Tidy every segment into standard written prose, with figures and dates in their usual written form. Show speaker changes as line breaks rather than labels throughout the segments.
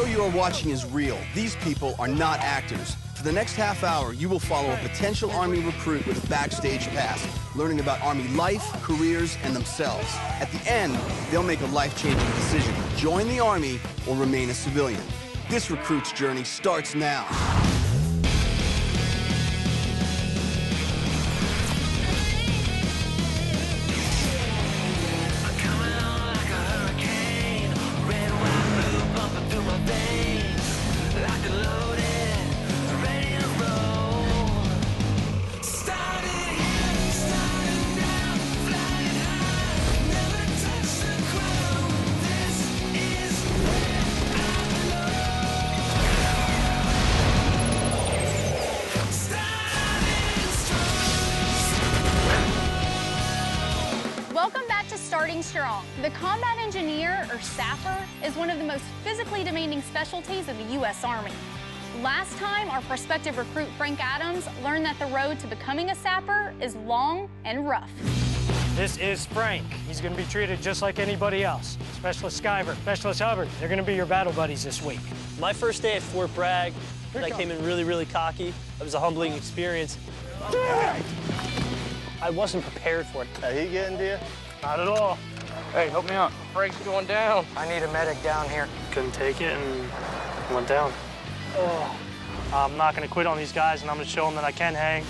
you are watching is real. These people are not actors. For the next half hour, you will follow a potential Army recruit with a backstage pass, learning about Army life, careers, and themselves. At the end, they'll make a life-changing decision: join the Army or remain a civilian. This recruit's journey starts now.
Strong. The combat engineer, or sapper, is one of the most physically demanding specialties in the U.S. Army. Last time, our prospective recruit, Frank Adams, learned that the road to becoming a sapper is long and rough.
This is Frank. He's going to be treated just like anybody else. Specialist Skyver, Specialist Hubbard, they're going to be your battle buddies this week.
My first day at Fort Bragg, I came in really cocky. It was a humbling experience. I wasn't prepared for it.
Are he getting to you?
Not at all.
Hey, help me out. Frank's going down.
I need a medic down here.
Couldn't take it and went down. Oh. I'm not going to quit on these guys, and I'm going to show them that I can hang.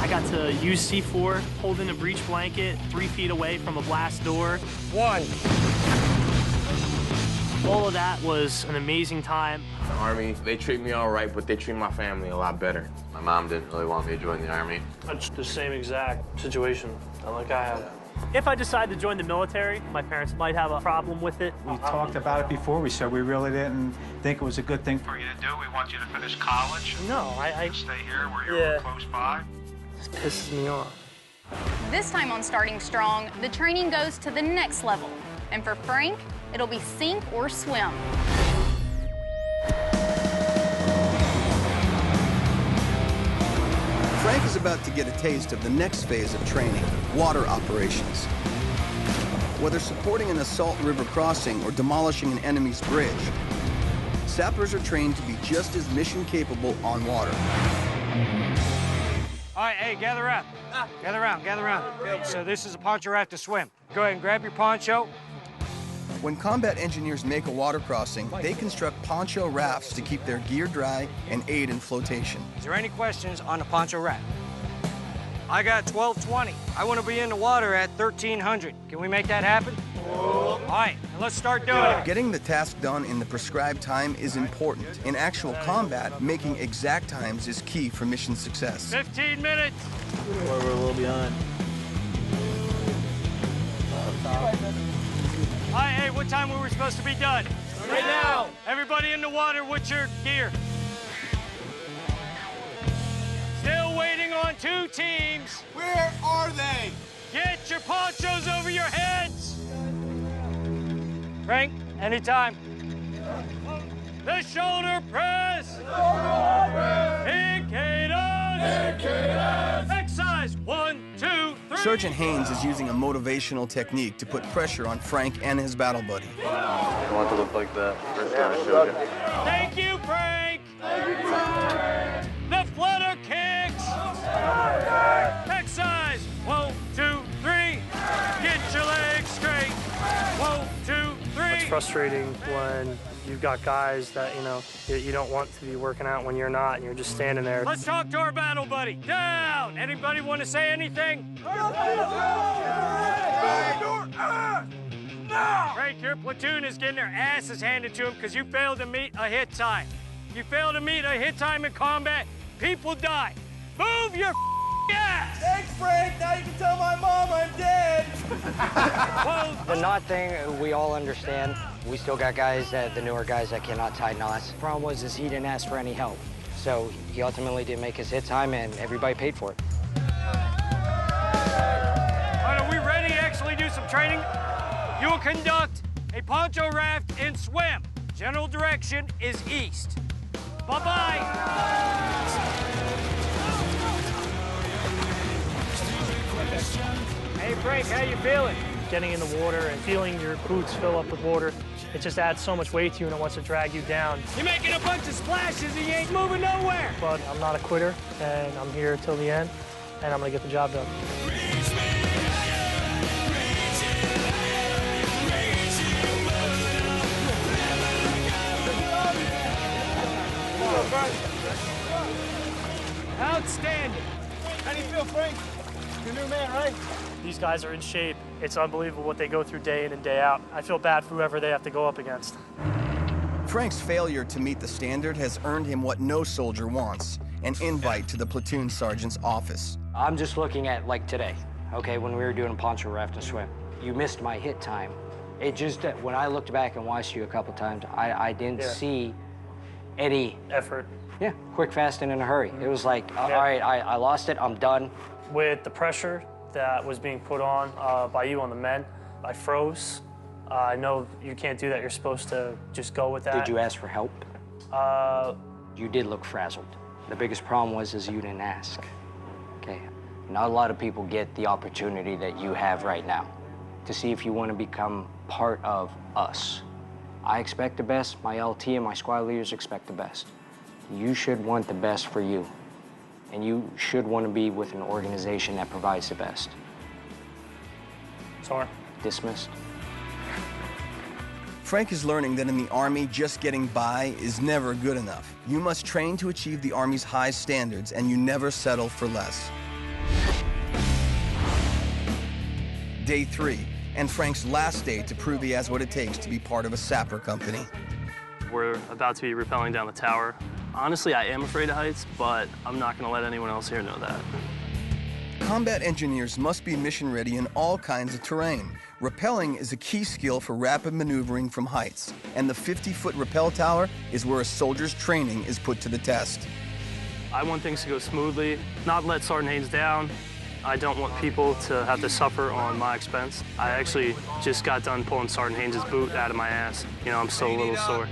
I got to use C4, holding a breech blanket 3 feet away from a blast door.
One.
All of that was an amazing time.
The Army, they treat me all right, but they treat my family a lot better.
My mom didn't really want me to join the Army.
It's the same exact situation like I have. If I decide to join the military, my parents might have a problem with it.
We talked about it before. We said we really didn't think it was a good thing for you to do. We want you to finish college.
No, I
stay here where you're close by.
This pisses me off.
This time on Starting Strong, the training goes to the next level. And for Frank, it'll be sink or swim.
Frank is about to get a taste of the next phase of training: water operations. Whether supporting an assault river crossing or demolishing an enemy's bridge, sappers are trained to be just as mission capable on water.
All right, hey, gather around. Gather around, gather around. Okay, so this is a poncho raft to swim. Go ahead and grab your poncho.
When combat engineers make a water crossing, they construct poncho rafts to keep their gear dry and aid in flotation.
Is there any questions on the poncho raft? I got 1220. I want to be in the water at 1300. Can we make that happen? All right, let's start doing it.
Getting the task done in the prescribed time is important. In actual combat, making exact times is key for mission success.
15 minutes.
We're a little behind.
All right, hey, what time were we supposed to be done?
Right now.
Everybody in the water, what's your gear? Still waiting on 2 teams.
Where are they?
Get your ponchos over your heads. Frank, anytime. The shoulder press. Exercise. 1, 2, 3.
Sergeant Haynes is using a motivational technique to put pressure on Frank and his battle buddy.
I don't want to look like that. First time I showed you.
Thank you, Frank. The flutter kicks. Exercise. 1, 2, 3. Get your legs straight. 1, 2, 3.
It's frustrating when you've got guys that, you don't want to be working out when you're not, and you're just standing there.
Let's talk to our battle buddy. Down. Anybody want to say anything? Frank, your platoon is getting their asses handed to them because you failed to meet a hit time. You fail to meet a hit time in combat, people die. Move your ass!
Thanks, Frank. Now you can tell my mom I'm dead.
The knot thing, we all understand. We still got guys, the newer guys, that cannot tie knots. The problem was he didn't ask for any help. So he ultimately didn't make his hit time, and everybody paid for it.
All right, are we ready to actually do some training? You will conduct a poncho raft and swim. General direction is east. Bye-bye. Hey, Frank, how you feeling?
getting in the water and feeling your boots fill up with water, it just adds so much weight to you and it wants to drag you down.
You're making a bunch of splashes and you ain't moving nowhere.
But I'm not a quitter, and I'm here till the end, and I'm gonna get the job done.
Outstanding.
How do you feel, Frank? You're a new man, right?
These guys are in shape. It's unbelievable what they go through day in and day out. I feel bad for whoever they have to go up against.
Frank's failure to meet the standard has earned him what no soldier wants, an invite to the platoon sergeant's office.
I'm just looking at, like, today, okay, when we were doing poncho raft and swim. You missed my hit time. It just, when I looked back and watched you a couple times, I didn't see any
effort.
Yeah, quick, fast, and in a hurry. It was like, all right, I lost it, I'm done.
With the pressure that was being put on by you on the men, I froze. I know you can't do that. You're supposed to just go with that.
Did you ask for help? You did look frazzled. The biggest problem was you didn't ask. Okay, not a lot of people get the opportunity that you have right now to see if you want to become part of us. I expect the best. My LT and my squad leaders expect the best. You should want the best for you, and you should want to be with an organization that provides the best.
Sorry.
Dismissed.
Frank is learning that in the Army, just getting by is never good enough. You must train to achieve the Army's high standards, and you never settle for less. Day 3, and Frank's last day to prove he has what it takes to be part of a sapper company.
We're about to be rappelling down the tower. Honestly, I am afraid of heights, but I'm not going to let anyone else here know that.
Combat engineers must be mission ready in all kinds of terrain. Rappelling is a key skill for rapid maneuvering from heights, and the 50-foot rappel tower is where a soldier's training is put to the test.
I want things to go smoothly, not let Sergeant Haynes down. I don't want people to have to suffer on my expense. I actually just got done pulling Sergeant Haynes' boot out of my ass. You know, I'm still a little sore.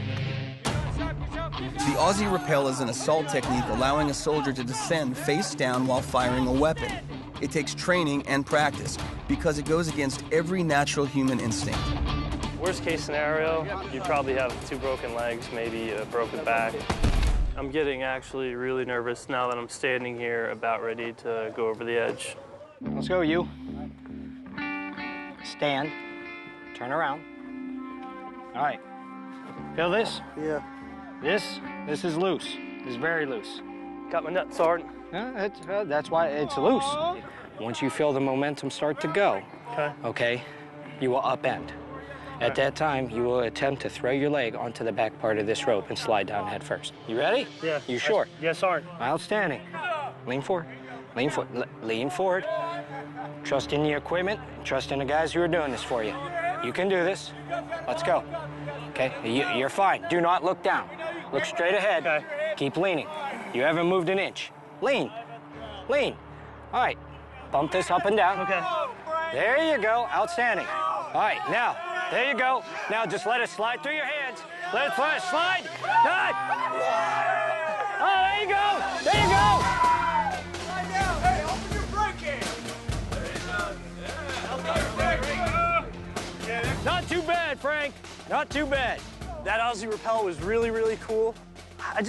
The Aussie Rappel is an assault technique allowing a soldier to descend face down while firing a weapon. It takes training and practice because it goes against every natural human instinct.
Worst case scenario, you'd probably have 2 broken legs, maybe a broken back. I'm getting actually really nervous now that I'm standing here about ready to go over the edge.
Let's go, you. Stand. Turn around. All right. Feel this?
Yeah.
This is loose. This is very loose.
Got my nut, Sergeant.
That's why it's loose. Once you feel the momentum start to go, okay, you will upend. At that time, you will attempt to throw your leg onto the back part of this rope and slide down head first. You ready?
Yeah.
You sure?
Yes, Sergeant.
Outstanding. Lean forward. Lean forward. Lean forward. Trust in the equipment. Trust in the guys who are doing this for you. You can do this. Let's go. Okay? You're fine. Do not look down. Look straight ahead.
Okay.
Keep leaning. You haven't moved an inch. Lean. Lean. All right. Bump this up and down.
Okay.
There you go. Outstanding. All right. Now, there you go. Now just let it slide through your hands. Let it slide. Good. Oh, there you go. There you go.
Slide down. Hey, open your brake can.
Not too bad, Frank. Not too bad.
That Aussie Rappel was really, really cool. I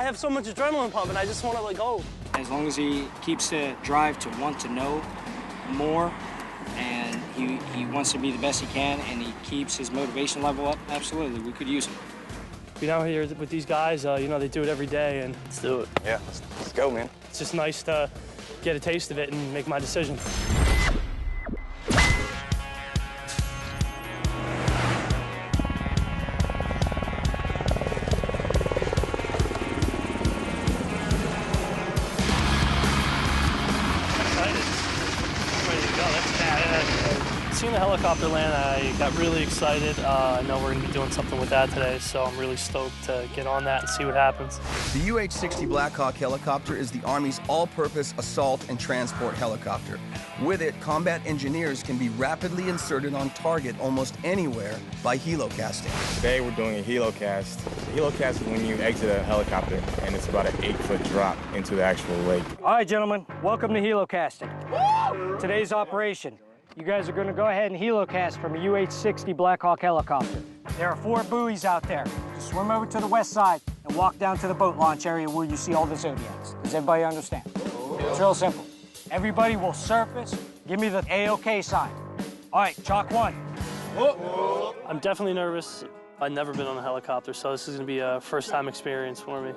have so much adrenaline pumping. I just want to, go.
As long as he keeps the drive to want to know more, and he wants to be the best he can, and he keeps his motivation level up, absolutely, we could use him.
Being out here with these guys, they do it every day, and let's do it.
Yeah, let's go, man.
It's just nice to get a taste of it and make my decision. Seeing the helicopter land, I got really excited. I know we're going to be doing something with that today, so I'm really stoked to get on that and see what happens.
The UH-60 Black Hawk helicopter is the Army's all-purpose assault and transport helicopter. With it, combat engineers can be rapidly inserted on target almost anywhere by helocasting.
Today we're doing a helocast. The helocast is when you exit a helicopter, and it's about an 8-foot drop into the actual lake.
All right, gentlemen, welcome to helocasting. Today's operation. You guys are gonna go ahead and helocast from a UH-60 Black Hawk helicopter. There are 4 buoys out there. Just swim over to the west side and walk down to the boat launch area where you see all the Zodiacs. Does everybody understand? It's real simple. Everybody will surface. Give me the A-OK sign. All right, chalk 1.
Whoa. I'm definitely nervous. I've never been on a helicopter, so this is gonna be a first-time experience for me.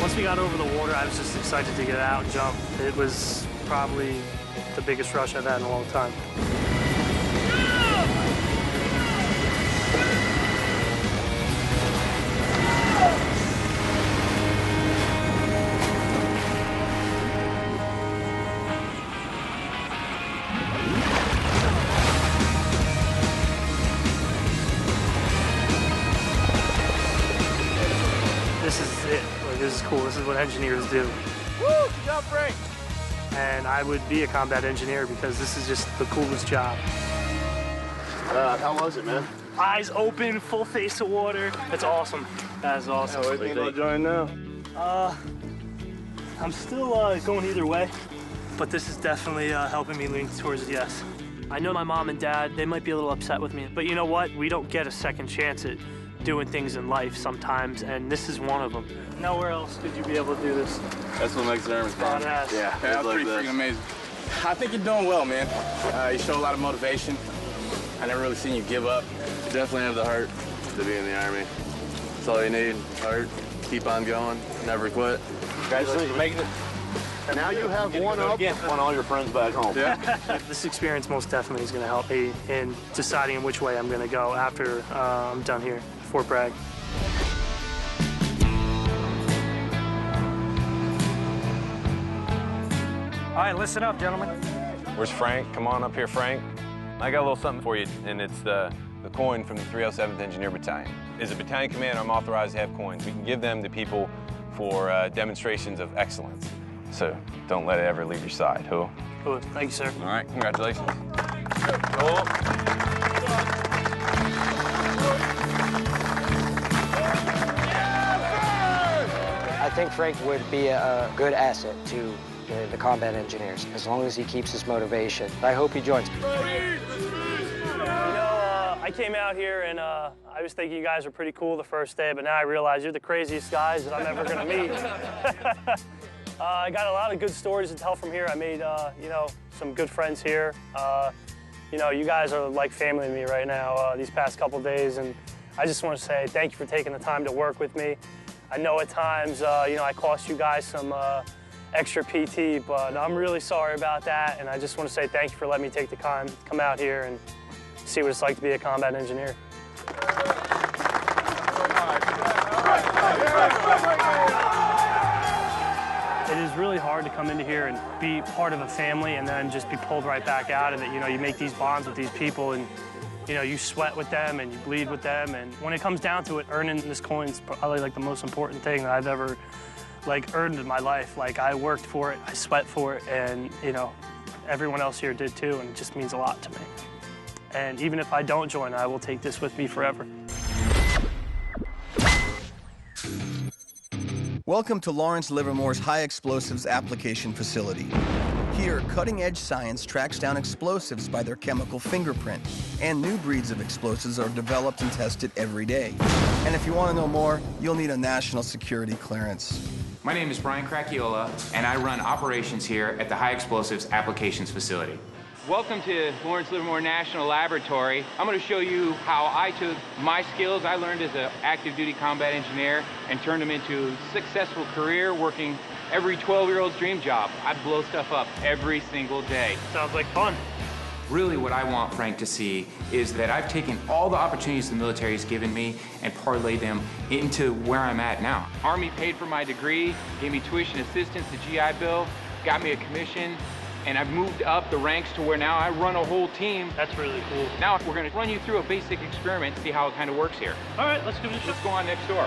Once we got over the water, I was just excited to get out and jump. It was probably the biggest rush I've had in a long time. This is it. Like, this is cool. This is what engineers do.
Woo! Jump break!
And I would be a combat engineer because this is just the coolest job.
How was it, man?
Eyes open, full face of water. It's awesome. That is awesome.
What do you think about joining now?
I'm still going either way, but this is definitely helping me lean towards yes. I know my mom and dad, they might be a little upset with me, but you know what? We don't get a second chance at doing things in life sometimes, and this is one of them. Nowhere else could you be able to do this.
That's what makes the Army fun.
Badass.
Yeah, that's pretty freaking amazing. I think you're doing well, man. You show a lot of motivation. I never really seen you give up.
You definitely have the heart to be in the Army. That's all you need. Heart, keep on going, never quit.
Congratulations for making it. And now you have one up on all your friends back home.
Yeah. This experience most definitely is going to help me in deciding which way I'm going to go after I'm done here, Fort Bragg.
All right, listen up, gentlemen.
Where's Frank? Come on up here, Frank. I got a little something for you, and it's the coin from the 307th Engineer Battalion. As a battalion commander, I'm authorized to have coins. We can give them to people for demonstrations of excellence. So don't let it ever leave your side, who?
Cool. Thank you, sir.
All right, congratulations.
I think Frank would be a good asset to the combat engineers, as long as he keeps his motivation. I hope he joins.
You know, I came out here and I was thinking you guys were pretty cool the first day, but now I realize you're the craziest guys that I'm ever gonna meet. I got a lot of good stories to tell from here. I made, you know, some good friends here. You know, you guys are like family to me right now these past couple days, and I just want to say thank you for taking the time to work with me. I know at times, you know, I cost you guys some extra PT, but I'm really sorry about that, and I just want to say thank you for letting me take the time to come out here and see what it's like to be a combat engineer. It is really hard to come into here and be part of a family and then just be pulled right back out of it. You know, you make these bonds with these people and, you know, you sweat with them and you bleed with them. And when it comes down to it, earning this coin is probably like the most important thing that I've ever earned in my life. Like, I worked for it, I sweat for it, and, you know, everyone else here did too, and it just means a lot to me. And even if I don't join, I will take this with me forever.
Welcome to Lawrence Livermore's High Explosives Application Facility. Here, cutting-edge science tracks down explosives by their chemical fingerprint, and new breeds of explosives are developed and tested every day. And if you want to know more, you'll need a national security clearance.
My name is Brian Cracchiola, and I run operations here at the High Explosives Applications Facility. Welcome to Lawrence Livermore National Laboratory. I'm going to show you how I took my skills I learned as an active duty combat engineer and turned them into a successful career working every 12-year-old's dream job. I blow stuff up every single day.
Sounds like fun.
Really what I want Frank to see is that I've taken all the opportunities the military has given me and parlayed them into where I'm at now. Army paid for my degree, gave me tuition assistance, the GI Bill, got me a commission, and I've moved up the ranks to where now I run a whole team.
That's really cool.
Now we're gonna run you through a basic experiment, see how it kind of works here.
All right, let's give it a shot.
Let's go on next door.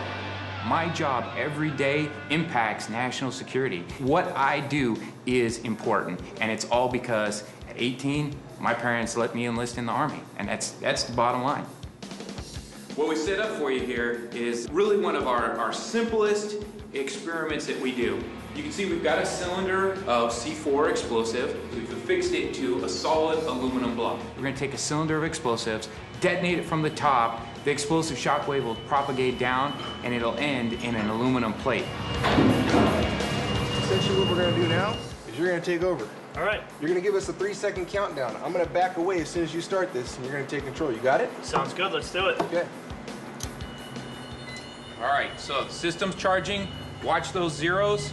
My job every day impacts national security. What I do is important, and it's all because at 18, my parents let me enlist in the Army, and that's the bottom line. What we set up for you here is really one of our simplest experiments that we do. You can see we've got a cylinder of C4 explosive. We've affixed it to a solid aluminum block. We're gonna take a cylinder of explosives, detonate it from the top. The explosive shock wave will propagate down, and it'll end in an aluminum plate.
Essentially what we're gonna do now is you're gonna take over.
All right.
You're gonna give us a 3-second countdown. I'm gonna back away as soon as you start this, and you're gonna take control. You got it?
Sounds good, let's do it.
Okay.
All right, so the system's charging. Watch those zeros.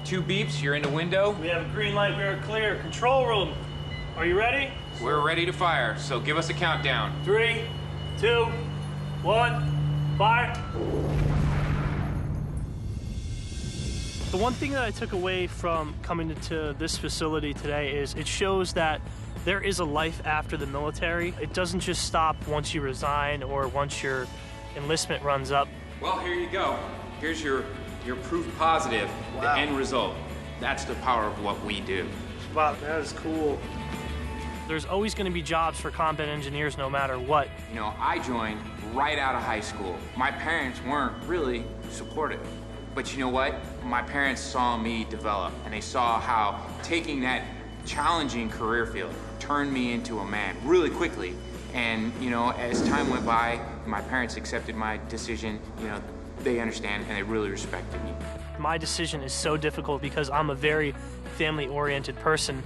2 beeps, you're in the window.
We have a green light, we are clear. Control room, are you ready?
We're ready to fire, so give us a countdown.
3, 2, 1, fire. The one thing that I took away from coming into this facility today is it shows that there is a life after the military. It doesn't just stop once you resign or once your enlistment runs up.
Well, here you go. Here's your proof positive, the end result. That's the power of what we do.
Wow, that is cool. There's always going to be jobs for combat engineers no matter what.
You know, I joined right out of high school. My parents weren't really supportive. But you know what? My parents saw me develop, and they saw how taking that challenging career field turned me into a man really quickly. And, you know, as time went by, my parents accepted my decision. You know, they understand and they really respected me.
My decision is so difficult because I'm a very family-oriented person.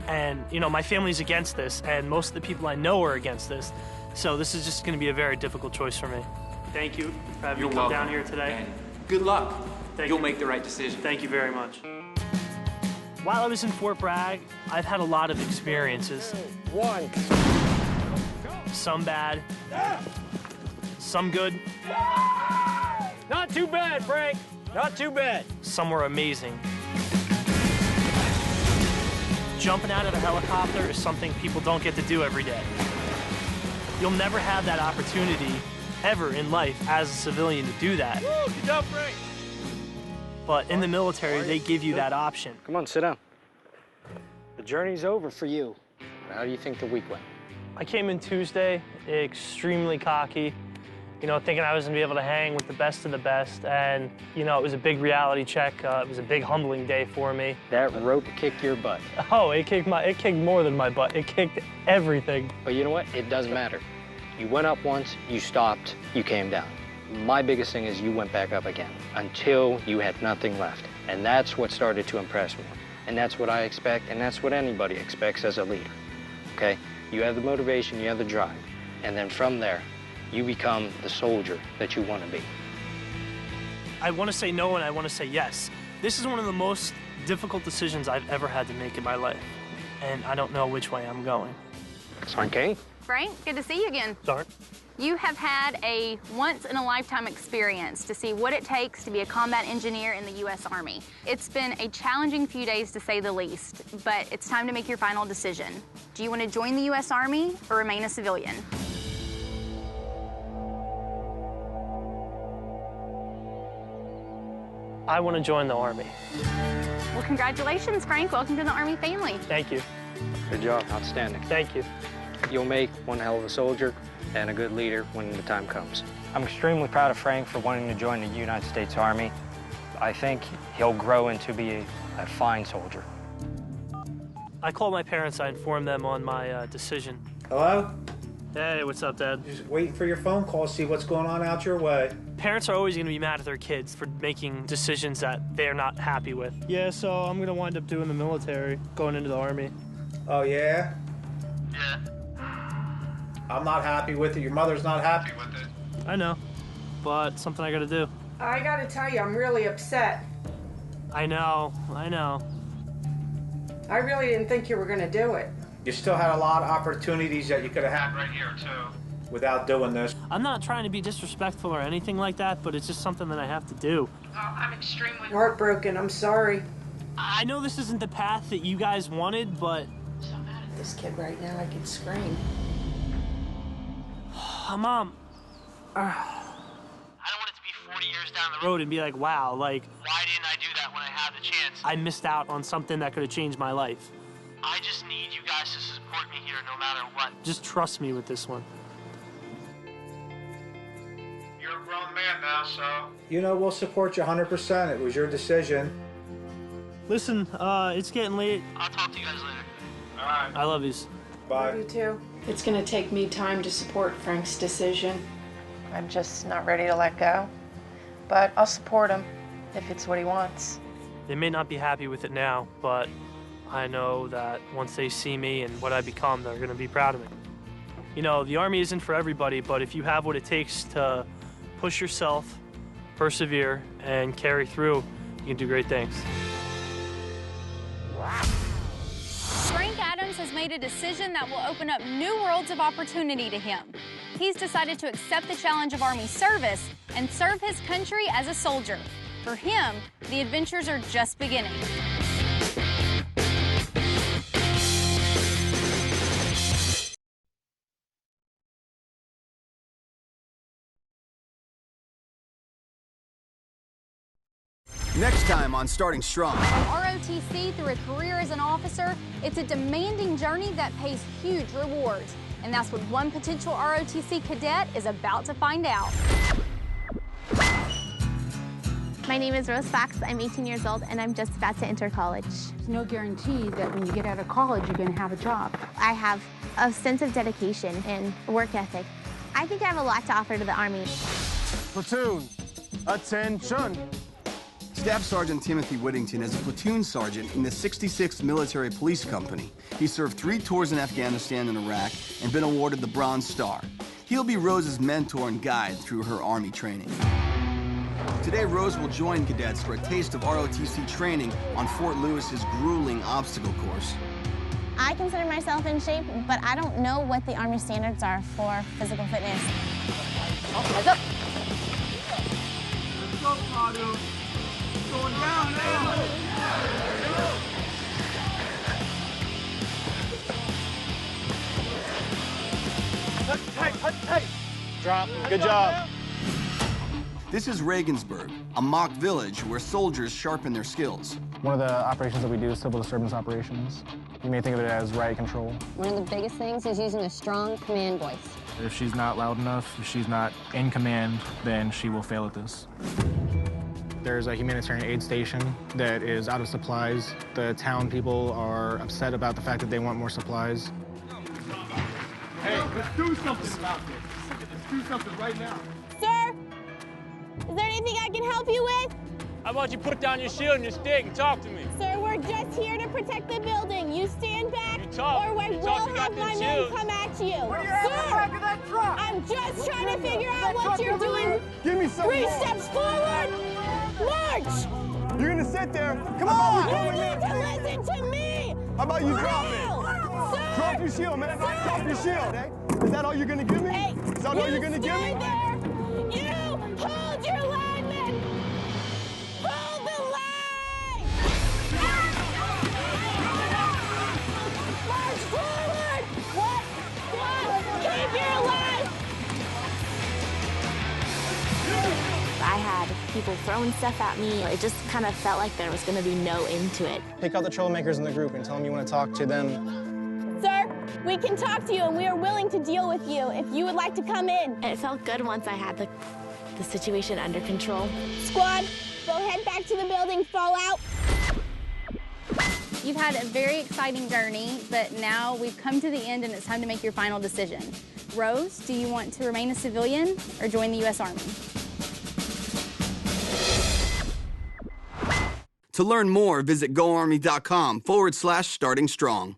And, you know, my family's against this, and most of the people I know are against this. So this is just going to be a very difficult choice for me. Thank you for having me come down here today.
And good luck. You'll make the right decision.
Thank you very much. While I was in Fort Bragg, I've had a lot of experiences.
1.
Some bad, some good.
Not too bad, Frank. Not too bad.
Some were amazing. Jumping out of a helicopter is something people don't get to do every day. You'll never have that opportunity ever in life as a civilian to do that.
Woo, good job, Frank.
But in the military, they give you that option.
Come on, sit down. The journey's over for you. How do you think the week went?
I came in Tuesday extremely cocky, you know, thinking I was gonna be able to hang with the best of the best. And, you know, it was a big reality check. It was a big humbling day for me.
That rope kicked your butt.
Oh, it kicked more than my butt. It kicked everything.
But you know what? It doesn't matter. You went up once, you stopped, you came down. My biggest thing is you went back up again until you had nothing left. And that's what started to impress me. And that's what I expect, and that's what anybody expects as a leader, okay? You have the motivation, you have the drive, and then from there, you become the soldier that you want to be.
I want to say no and I want to say yes. This is one of the most difficult decisions I've ever had to make in my life, and I don't know which way I'm going.
Okay.
Frank, good to see you again.
Sorry.
You have had a once-in-a-lifetime experience to see what it takes to be a combat engineer in the U.S. Army. It's been a challenging few days, to say the least, but it's time to make your final decision. Do you want to join the U.S. Army or remain a civilian?
I want to join the Army.
Well, congratulations, Frank. Welcome to the Army family.
Thank you.
Good job. Outstanding.
Thank you.
You'll make one hell of a soldier and a good leader when the time comes. I'm extremely proud of Frank for wanting to join the United States Army. I think he'll grow into be a fine soldier.
I called my parents. I informed them on my decision.
Hello?
Hey, what's up, Dad?
Just waiting for your phone call, see what's going on out your way.
Parents are always going to be mad at their kids for making decisions that they're not happy with. Yeah, so I'm going to wind up doing the military, going into the Army.
Oh, yeah?
Yeah.
I'm not happy with it. Your mother's not happy with it.
I know, but it's something I got to do.
I got to tell you, I'm really upset.
I know.
I really didn't think you were going to do it.
You still had a lot of opportunities that you could have had right here, too, without doing this.
I'm not trying to be disrespectful or anything like that, but it's just something that I have to do.
I'm extremely heartbroken. I'm sorry.
I know this isn't the path that you guys wanted, but...
I'm so mad at this kid right now, I could scream.
Mom, I don't want it to be 40 years down the road and be like, wow, like, why didn't I do that when I had the chance? I missed out on something that could have changed my life. I just need you guys to support me here no matter what. Just trust me with this one.
You're a grown man now, so... You know, we'll support you 100%. It was your decision.
Listen, it's getting late. I'll talk to you guys later.
All right.
I love yous.
Bye.
Love you too. It's gonna take me time to support Frank's decision. I'm just not ready to let go. But I'll support him if it's what he wants.
They may not be happy with it now, but I know that once they see me and what I become, they're gonna be proud of me. You know, the Army isn't for everybody, but if you have what it takes to push yourself, persevere, and carry through, you can do great things.
Frank Adams has made a decision that will open up new worlds of opportunity to him. He's decided to accept the challenge of Army service and serve his country as a soldier. For him, the adventures are just beginning.
Next time on Starting Strong.
From ROTC through a career as an officer, it's a demanding journey that pays huge rewards. And that's what one potential ROTC cadet is about to find out.
My name is Rose Fox. I'm 18 years old, and I'm just about to enter college.
There's no guarantee that when you get out of college, you're going to have a job.
I have a sense of dedication and work ethic. I think I have a lot to offer to the Army.
Platoon, attention. Staff Sergeant Timothy Whittington is a platoon sergeant in the 66th Military Police Company. He served 3 tours in Afghanistan and Iraq and been awarded the Bronze Star. He'll be Rose's mentor and guide through her Army training. Today, Rose will join cadets for a taste of ROTC training on Fort Lewis's grueling obstacle course.
I consider myself in shape, but I don't know what the Army standards are for physical fitness. Heads up.
Let's go, Kadu. Going down now.
Hey. Drop. Good job.
This is Regensburg, a mock village where soldiers sharpen their skills.
One of the operations that we do is civil disturbance operations. You may think of it as riot control.
One of the biggest things is using a strong command voice.
If she's not loud enough, if she's not in command, then she will fail at this. There's a humanitarian aid station that is out of supplies. The town people are upset about the fact that they want more supplies.
Hey, let's do something about this. Let's do something right now.
Sir, is there anything I can help you with?
How about you put down your shield and your stick and talk to me?
Sir, we're just here to protect the building. You stand back, or I will have my men come at you.
What are you having in the back of that truck?
I'm just trying to figure out what you're doing.
Give me some
3
more.
steps forward, march.
You're gonna sit there. Come on.
You need to listen to me.
How about you drop it?
Sir.
Drop your shield, man. Drop your shield, eh? Is that all you're gonna give me?
Hey,
is that all you're gonna give me?
There. You hold your line, man. Hold the line. March forward. What? Keep your line.
I had people throwing stuff at me. It just kind of felt like there was going to be no end to it.
Pick out the troublemakers in the group and tell them you want to talk to them.
Sir, we can talk to you, and we are willing to deal with you if you would like to come in.
It felt good once I had the situation under control.
Squad, go head back to the building, fall out.
You've had a very exciting journey, but now we've come to the end and it's time to make your final decision. Rose, do you want to remain a civilian or join the U.S. Army?
To learn more, visit GoArmy.com/starting strong.